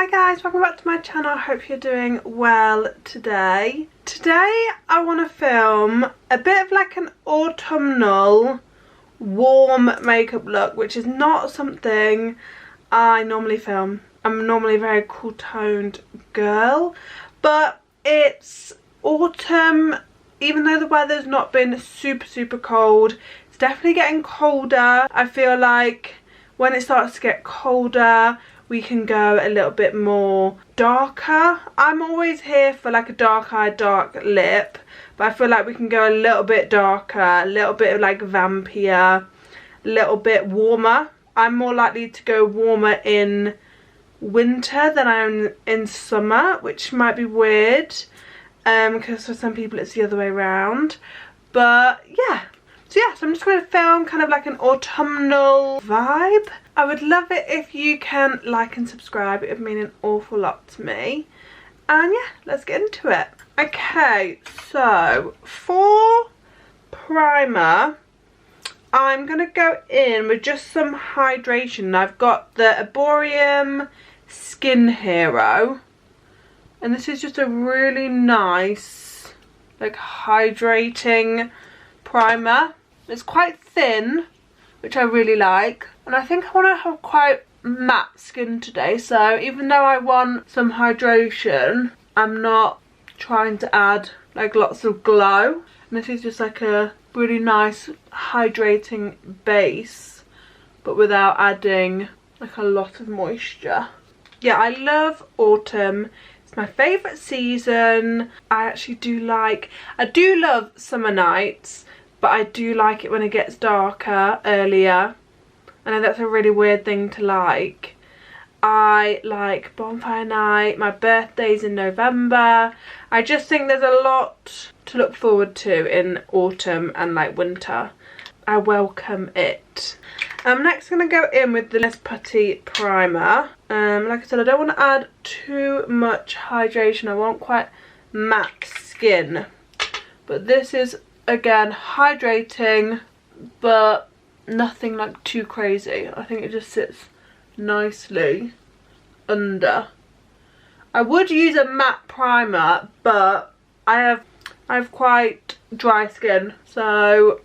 Hi guys, welcome back to my channel. I hope you're doing well today. Today I want to film a bit of like an autumnal warm makeup look, which is not something I normally film. I'm normally a very cool toned girl, but it's autumn. Even though the weather's not been super cold, it's definitely getting colder. I feel like when it starts to get colder, we can go a little bit more darker. I'm always here for like a dark eye, dark lip, but I feel like we can go a little bit darker, a little bit of like vampier, a little bit warmer. I'm more likely to go warmer in winter than I am in summer, which might be weird, because for some people it's the other way around. But yeah. So I'm just going to film kind of like an autumnal vibe. I would love it if you can like and subscribe. It would mean an awful lot to me. And yeah, let's get into it. Okay, so for primer, I'm going to go in with just some hydration. I've got the ERBORIAN Skin Hero. And this is just a really nice, like, hydrating primer. It's quite thin, which I really like, and I think I want to have quite matte skin today, so even though I want some hydration, I'm not trying to add like lots of glow. And this is just like a really nice hydrating base, but without adding like a lot of moisture. Yeah, I love autumn. It's my favourite season. I do love summer nights, but I do like it when it gets darker earlier. I know that's a really weird thing to like. I like bonfire night, my birthday's in November. I just think there's a lot to look forward to in autumn and like winter. I welcome it. I'm next going to go in with the PUTTY primer. Like I said, I don't want to add too much hydration. I want quite matte skin. But this is, again, hydrating, but nothing like too crazy. I think it just sits nicely under. I would use a matte primer, but I have quite dry skin, so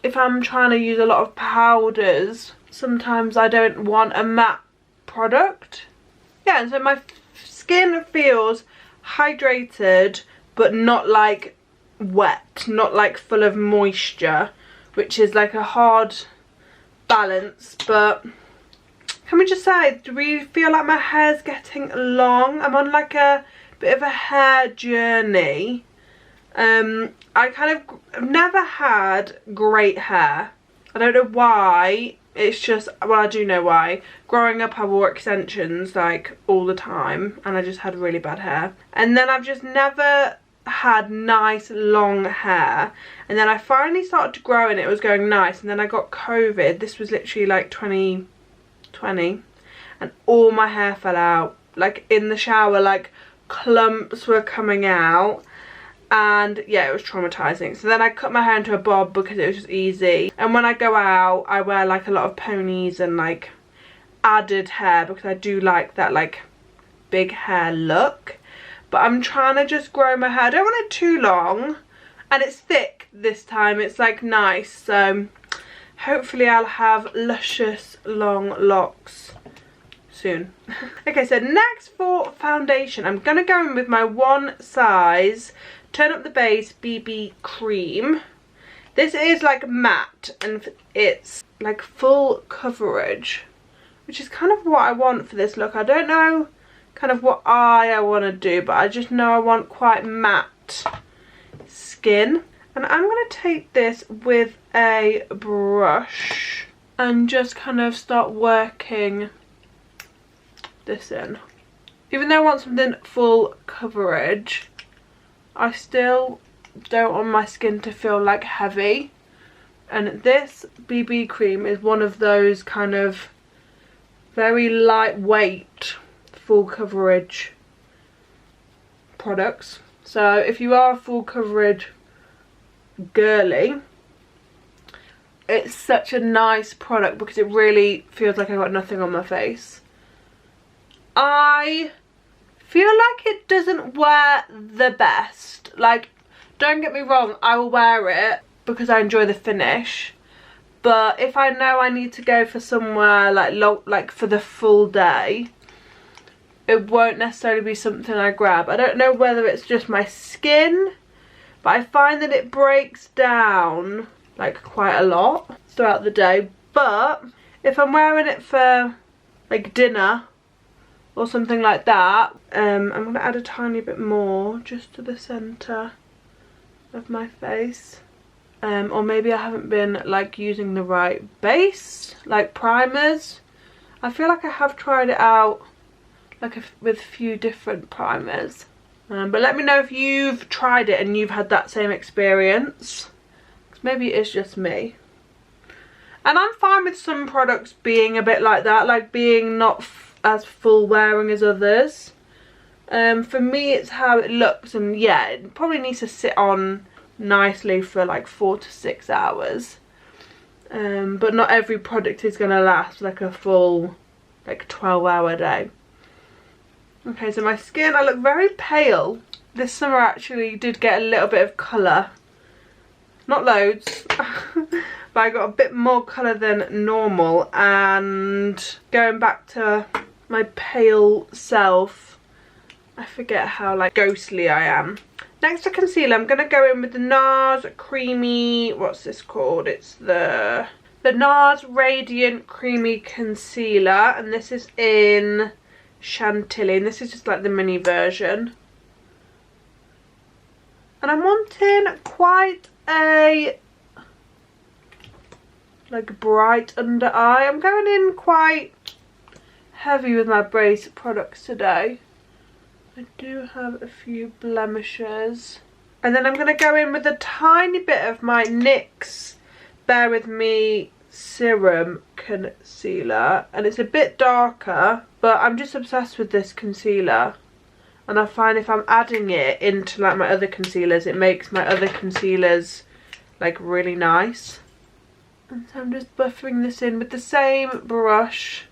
if I'm trying to use a lot of powders, sometimes I don't want a matte product. Yeah, and so my skin feels hydrated, but not like wet, not like full of moisture, which is like a hard balance. But can we just say, do we feel like my hair's getting long? I'm on like a bit of a hair journey. I've never had great hair. I don't know why. It's just, well, I do know why. Growing up, I wore extensions like all the time, and I just had really bad hair. And then I've just never had nice long hair, and then I finally started to grow and it was going nice, and then I got COVID. This was literally like 2020, and all my hair fell out, like in the shower, like clumps were coming out, and yeah, it was traumatizing. So then I cut my hair into a bob because it was just easy, and when I go out I wear like a lot of ponies and like added hair because I do like that like big hair look. But I'm trying to just grow my hair. I don't want it too long, and it's thick this time. It's like nice, so hopefully I'll have luscious long locks soon. Okay, so next for foundation, I'm gonna go in with my ONESIZE Turn Up the Base BB cream. This is like matte, and it's like full coverage, which is kind of what I want for this look. I don't know kind of what I want to do, but I just know I want quite matte skin. And I'm going to take this with a brush and just kind of start working this in. Even though I want something full coverage, I still don't want my skin to feel like heavy. And this BB cream is one of those kind of very lightweight full coverage products. So if you are a full coverage girly, it's such a nice product because it really feels like I've got nothing on my face. I I feel like it doesn't wear the best. Like, don't get me wrong, I will wear it because I enjoy the finish. But if I know I need to go for somewhere like for the full day, it won't necessarily be something I grab. I don't know whether it's just my skin, but I find that it breaks down like quite a lot throughout the day. But if I'm wearing it for like dinner or something like that, I'm going to add a tiny bit more just to the centre of my face. Or maybe I haven't been like using the right base, like primers. I feel like I have tried it out like with a few different primers. But let me know if you've tried it and you've had that same experience. 'Cause maybe it is just me. And I'm fine with some products being a bit like that, like being not as full wearing as others. For me it's how it looks, and yeah, it probably needs to sit on nicely for like 4 to 6 hours. But not every product is going to last like a full like 12-hour day. Okay, so my skin, I look very pale. This summer actually did get a little bit of colour. Not loads, but I got a bit more colour than normal, and going back to my pale self, I forget how like ghostly I am. Next to concealer, I'm going to go in with the NARS Creamy, what's this called? It's the NARS Radiant Creamy Concealer, and this is in Chantilly, and this is just like the mini version. And I'm wanting quite a like bright under eye. I'm going in quite heavy with my base products today. I do have a few blemishes. And then I'm going to go in with a tiny bit of my NYX Bear With Me Serum Concealer. And it's a bit darker, but I'm just obsessed with this concealer. And I find if I'm adding it into like my other concealers, it makes my other concealers like really nice. And so I'm just buffering this in with the same brush.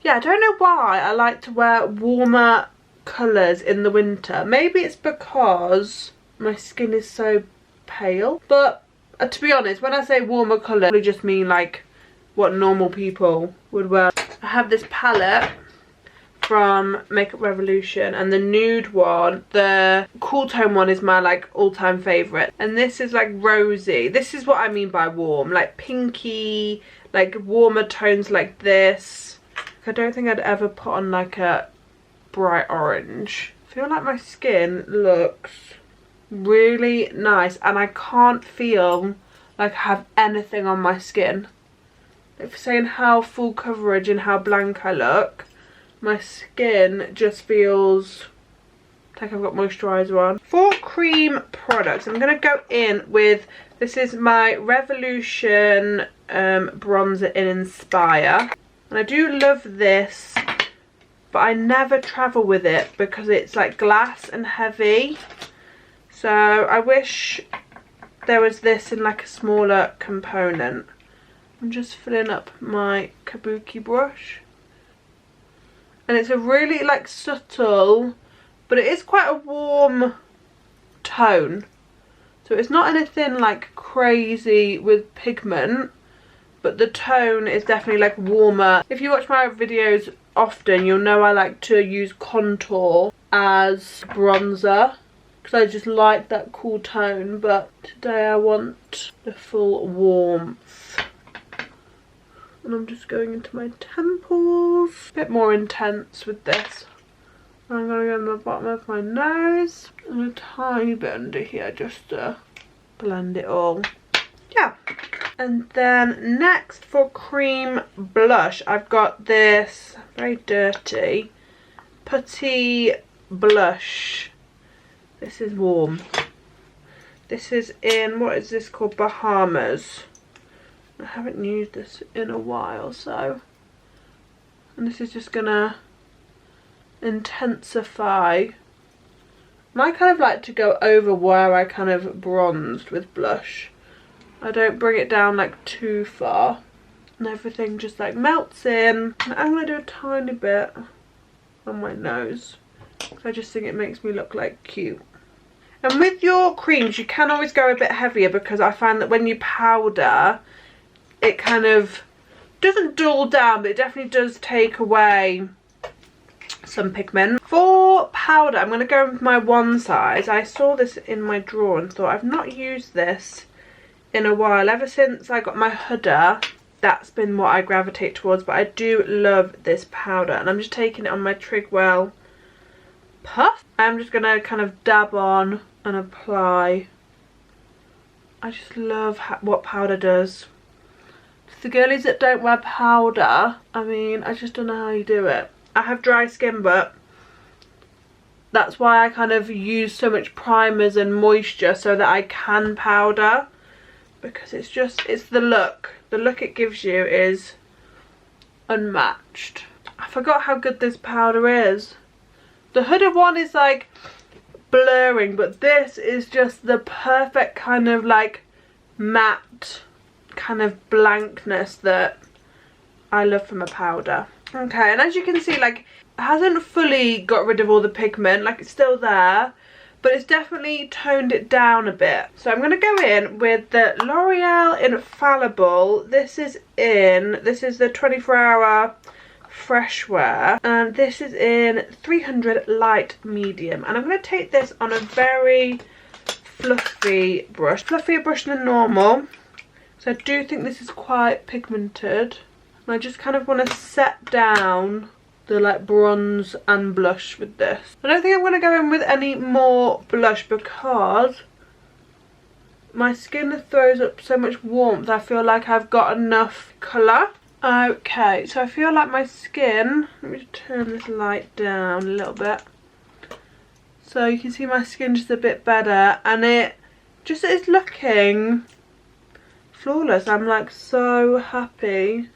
Yeah, I don't know why I like to wear warmer colours in the winter. Maybe it's because my skin is so pale, but to be honest, when I say warmer colour, I just mean like what normal people would wear. I have this palette from Makeup Revolution, and the nude one, the cool tone one, is my like all-time favourite, and this is like rosy. This is what I mean by warm, like pinky, like warmer tones like this. I don't think I'd ever put on like a bright orange. I feel like my skin looks really nice, and I can't feel like I have anything on my skin. Like, for saying how full coverage and how blank I look, my skin just feels like I've got moisturiser on. For cream products, I'm going to go in with, this is my Revolution bronzer in Inspire. And I do love this, but I never travel with it because it's like glass and heavy. So I wish there was this in like a smaller component. I'm just filling up my kabuki brush. And it's a really like subtle, but it is quite a warm tone. So it's not anything like crazy with pigment, but the tone is definitely like warmer. If you watch my videos often, you'll know I like to use contour as bronzer because I just like that cool tone, but today I want the full warmth. And I'm just going into my temples, a bit more intense with this. I'm going to go on the bottom of my nose and a tiny bit under here just to blend it all. Yeah. And then next for cream blush, I've got this very dirty Putty blush. This is warm. This is in, what is this called, Bahamas. I haven't used this in a while, so. And this is just gonna intensify. And I kind of like to go over where I kind of bronzed with blush. I don't bring it down like too far. And everything just like melts in. And I'm gonna do a tiny bit on my nose. I just think it makes me look like cute. And with your creams, you can always go a bit heavier, because I find that when you powder, it kind of doesn't dull down, but it definitely does take away some pigment. For powder, I'm going to go with my ONESIZE. I saw this in my drawer and thought, I've not used this in a while. Ever since I got my Huda, that's been what I gravitate towards, but I do love this powder. And I'm just taking it on my Trigwell puff. I'm just going to kind of dab on and apply. I just love what powder does. To the girlies that don't wear powder, I mean, I just don't know how you do it. I have dry skin, but that's why I kind of use so much primers and moisture, so that I can powder, because it's the look. The look it gives you is unmatched. I forgot how good this powder is. The Huda one is like blurring, but this is just the perfect kind of like matte kind of blankness that I love from a powder. Okay, and as you can see, like, it hasn't fully got rid of all the pigment, like it's still there, but it's definitely toned it down a bit. So I'm going to go in with the L'Oreal Infallible. This is the 24-hour fresh wear, and this is in 300 light medium, and I'm going to take this on a very fluffy brush, fluffier brush than normal. So I do think this is quite pigmented. And I just kind of want to set down the like bronze and blush with this. I don't think I'm going to go in with any more blush, because my skin throws up so much warmth. I feel like I've got enough colour. Okay, so I feel like my skin, let me just turn this light down a little bit. So you can see my skin just a bit better, and it just is looking flawless. I'm like so happy.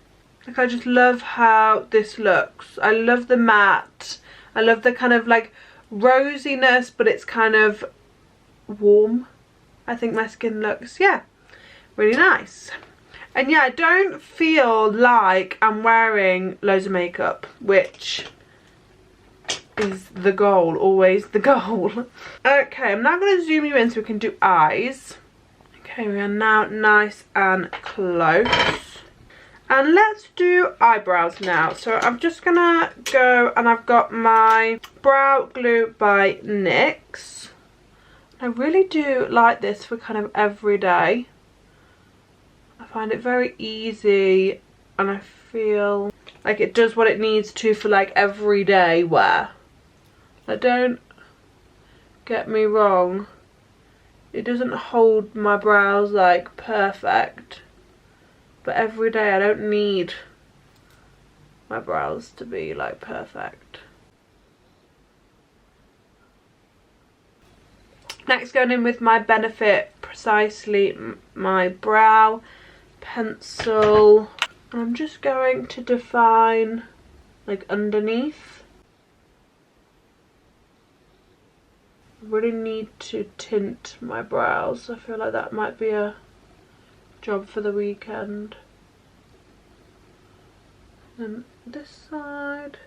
Like, I just love how this looks. I love the matte. I love the kind of like rosiness, but it's kind of warm. I think my skin looks, yeah, really nice. And yeah, I don't feel like I'm wearing loads of makeup, which is the goal, always the goal. Okay, I'm now going to zoom you in so we can do eyes. Okay, we are now nice and close. And let's do eyebrows now. So I'm just gonna go, and I've got my brow glue by NYX. I really do like this for kind of every day. I find it very easy, and I feel like it does what it needs to for like everyday wear. Like, don't get me wrong, it doesn't hold my brows like perfect. But every day I don't need my brows to be like perfect. Next, going in with my Benefit Precisely My Brow pencil. I'm just going to define like underneath. I really need to tint my brows. I feel like that might be a job for the weekend. And this side.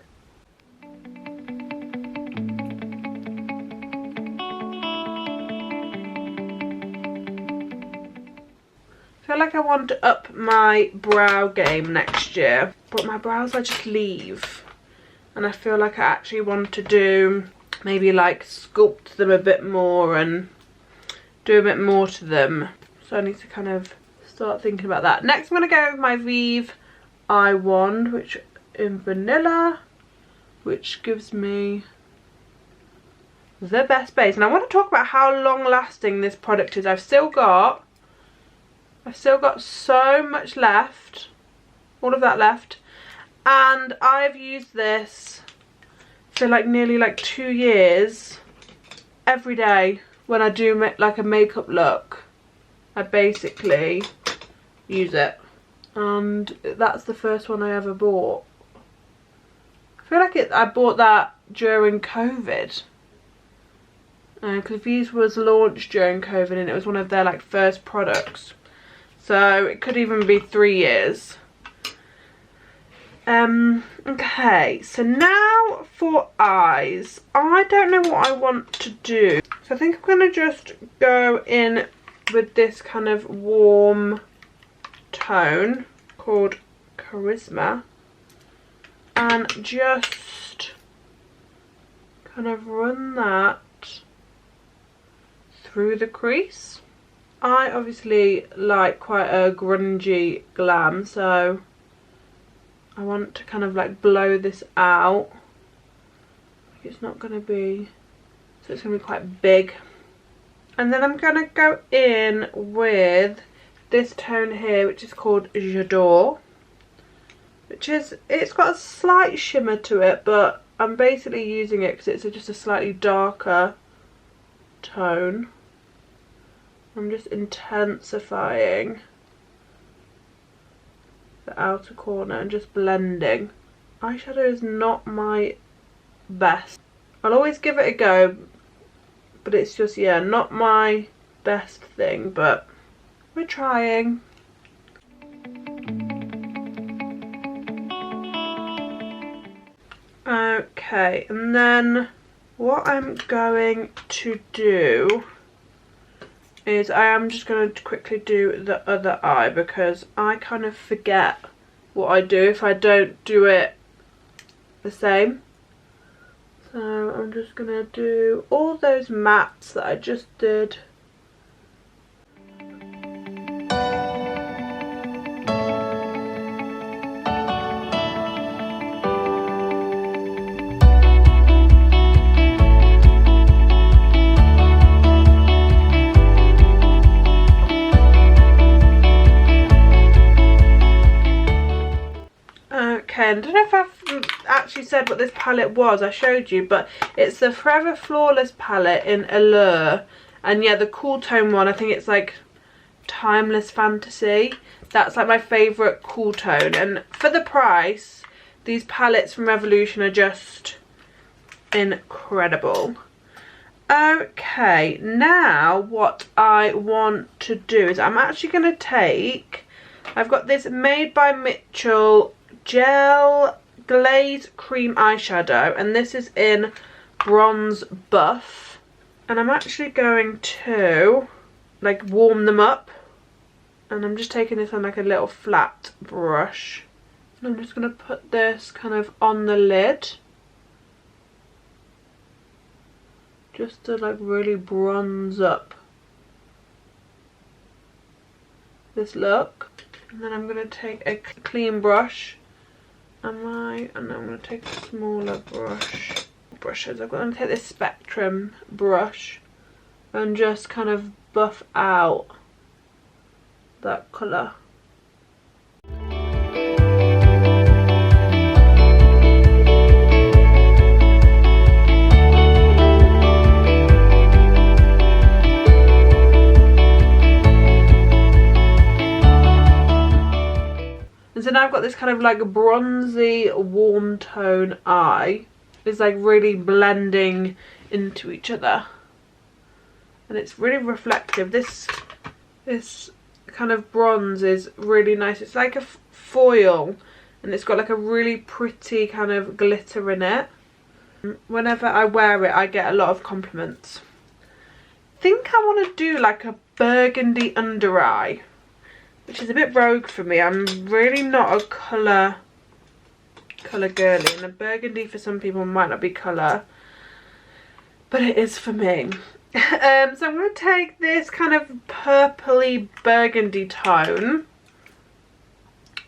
I feel like I want to up my brow game next year, but my brows I just leave, and I feel like I actually want to do maybe like sculpt them a bit more and do a bit more to them. So I need to kind of start thinking about that. Next I'm going to go with my Vive Eye Wand, which in vanilla, which gives me the best base. And I want to talk about how long lasting this product is. I've still got so much left, all of that left, and I've used this for like nearly like 2 years. Every day when I do like a makeup look, I basically use it, and that's the first one I ever bought. I feel like I bought that during COVID, because Vive was launched during COVID and it was one of their like first products, so it could even be 3 years. Okay, so now for eyes. I don't know what I want to do. So I think I'm going to just go in with this kind of warm tone called Charisma. And just kind of run that through the crease. I obviously like quite a grungy glam, so I want to kind of like blow this out. It's not going to be, so it's going to be quite big. And then I'm going to go in with this tone here, which is called J'adore, which is, it's got a slight shimmer to it, but I'm basically using it because it's just a slightly darker tone. I'm just intensifying the outer corner and just blending. Eyeshadow is not my best. I'll always give it a go, but it's just, yeah, not my best thing, but we're trying. Okay, and then what I'm going to do is I am just going to quickly do the other eye, because I kind of forget what I do if I don't do it the same. So I'm just going to do all those mattes that I just did. I don't know if I've actually said what this palette was. I showed you, but it's the Forever Flawless palette in Allure, and yeah, the cool tone one, I think it's like Timeless Fantasy. That's like my favourite cool tone, and for the price, these palettes from Revolution are just incredible. Okay, now what I want to do is I'm actually going to take, I've got this Made by Mitchell Gel Glaze Cream Eyeshadow, and this is in Bronze Buff, and I'm actually going to like warm them up, and I'm just taking this on like a little flat brush, and I'm just going to put this kind of on the lid just to like really bronze up this look. And then I'm going to take a clean brush, and I'm going to take a smaller brushes. I'm going to take this Spectrum brush and just kind of buff out that colour. So now I've got this kind of like bronzy warm tone eye. It's like really blending into each other, and it's really reflective. This kind of bronze is really nice. It's like a foil, and it's got like a really pretty kind of glitter in it. Whenever I wear it, I get a lot of compliments. I think I want to do like a burgundy under eye, which is a bit rogue for me. I'm really not a colour girly, and a burgundy for some people might not be colour, but it is for me. So I'm going to take this kind of purpley burgundy tone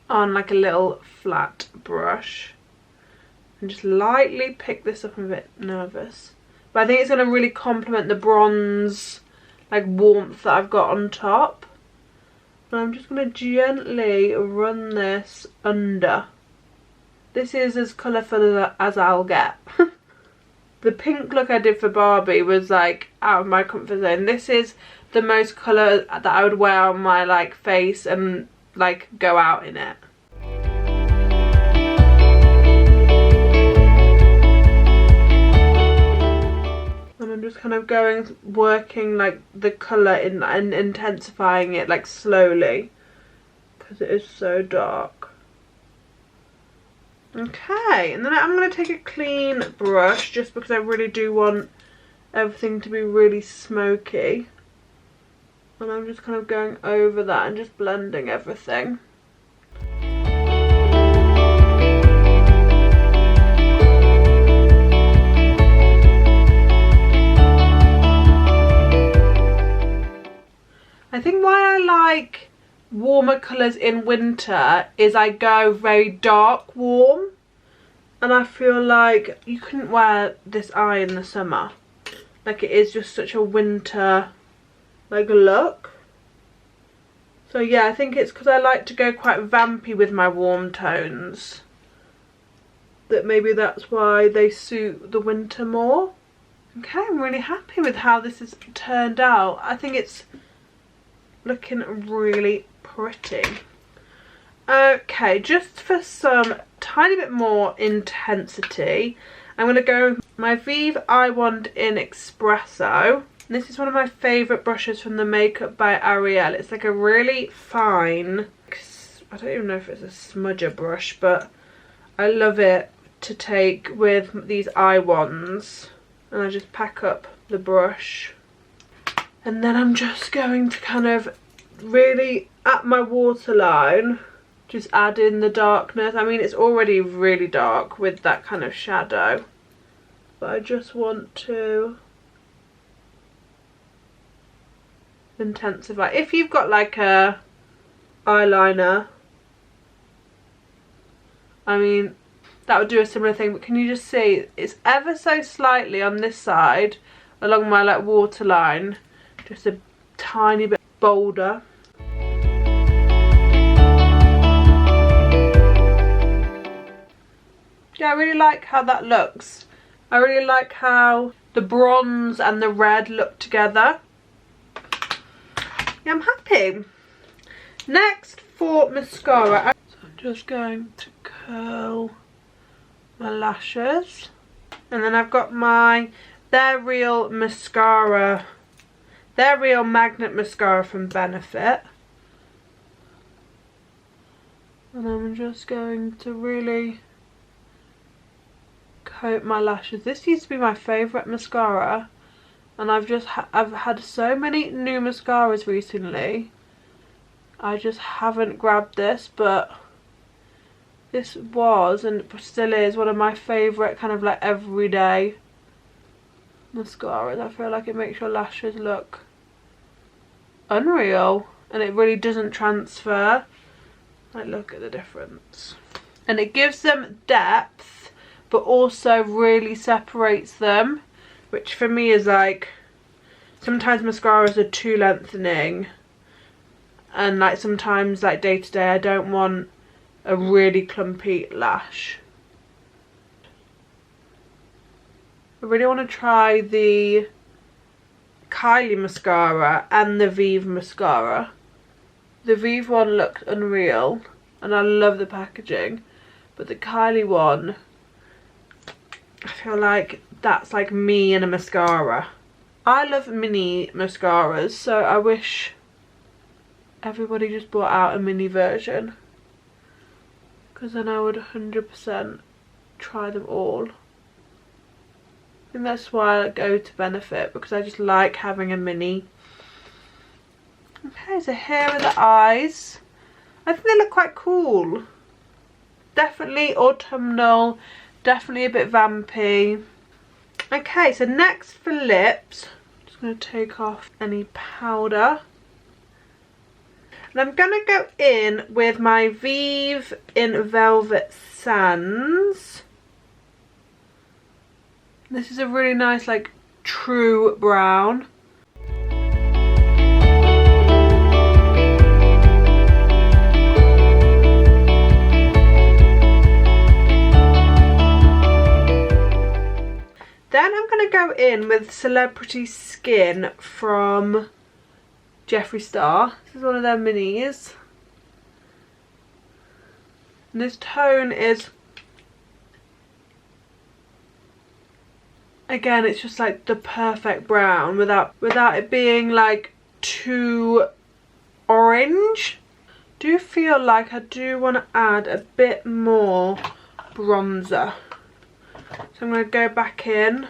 on like a little flat brush and just lightly pick this up. I'm a bit nervous, but I think it's going to really complement the bronze like warmth that I've got on top. And I'm just going to gently run this under. This is as colourful as I'll get. The pink look I did for Barbie was like out of my comfort zone. This is the most colour that I would wear on my like face and like go out in it. And I'm just kind of working like the colour in and intensifying it like slowly, because it is so dark. Okay, and then I'm going to take a clean brush just because I really do want everything to be really smoky. And I'm just kind of going over that and just blending everything. I think why I like warmer colours in winter is I go very dark warm, and I feel like you couldn't wear this eye in the summer. Like, it is just such a winter like look. So yeah, I think it's because I like to go quite vampy with my warm tones that maybe that's why they suit the winter more. Okay, I'm really happy with how this has turned out. I think it's looking really pretty. Okay, just for some tiny bit more intensity, I'm going to go with my Vive Eye Wand in Espresso. This is one of my favourite brushes from the Makeup by Ariel. It's like a really fine, I don't even know if it's a smudger brush, but I love it to take with these eye wands. And I just pack up the brush. And then I'm just going to kind of really, at my waterline, just add in the darkness. I mean, it's already really dark with that kind of shadow, but I just want to intensify. If you've got like a eyeliner, I mean, that would do a similar thing, but can you just see it's ever so slightly on this side along my like waterline, just a tiny bit bolder. Yeah, I really like how that looks. I really like how the bronze and the red look together. Yeah, I'm happy. Next for mascara, so I'm just going to curl my lashes. And then I've got my They're Real mascara, They're Real magnet mascara from Benefit. And I'm just going to really coat my lashes. This used to be my favourite mascara, and I've had so many new mascaras recently. I just haven't grabbed this, but this was and still is one of my favourite kind of like everyday mascaras. I feel like it makes your lashes look unreal, and it really doesn't transfer. Like, look at the difference. And it gives them depth, but also really separates them, which for me is like, sometimes mascaras are too lengthening, and like sometimes like day to day I don't want a really clumpy lash. I really want to try the Kylie mascara and the Vive mascara. The Vive one looks unreal and I love the packaging, but the Kylie one, I feel like that's like me in a mascara. I love mini mascaras, so I wish everybody just brought out a mini version, because then I would 100% try them all. I think that's why I go to Benefit, because I just like having a mini. Okay, so here are the eyes. I think they look quite cool. Definitely autumnal, definitely a bit vampy. Okay, so next for lips, I'm just going to take off any powder. And I'm going to go in with my Vive in Velvet Sands. This is a really nice, like, true brown. Then I'm going to go in with Celebrity Skin from Jeffree Star. This is one of their minis. And this tone is, again, it's just like the perfect brown without it being like too orange. Do feel like I do want to add a bit more bronzer. So I'm going to go back in,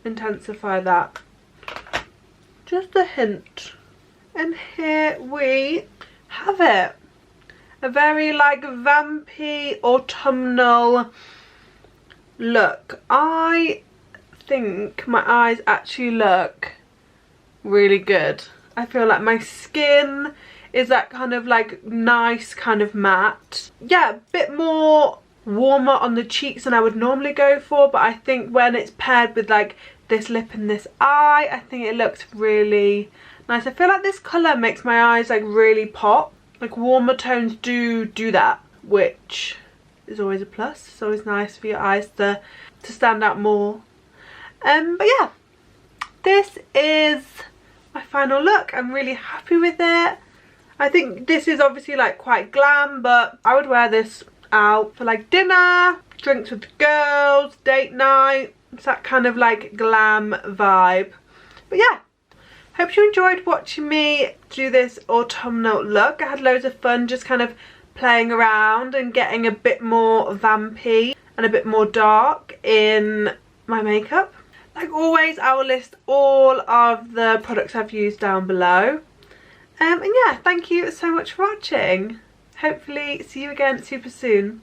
intensify that. Just a hint. And here we have it. A very like vampy autumnal look. I think my eyes actually look really good. I feel like my skin is that kind of like nice kind of matte. Yeah, a bit more warmer on the cheeks than I would normally go for, but I think when it's paired with like this lip and this eye, I think it looks really nice. I feel like this colour makes my eyes like really pop. Like warmer tones do that, which is always a plus. It's always nice for your eyes to stand out more. But yeah, this is my final look. I'm really happy with it. I think this is obviously like quite glam, but I would wear this out for like dinner, drinks with the girls, date night. It's that kind of like glam vibe. But yeah, hope you enjoyed watching me do this autumnal look. I had loads of fun just kind of playing around and getting a bit more vampy and a bit more dark in my makeup. Like always, I will list all of the products I've used down below. And yeah, thank you so much for watching. Hopefully see you again super soon.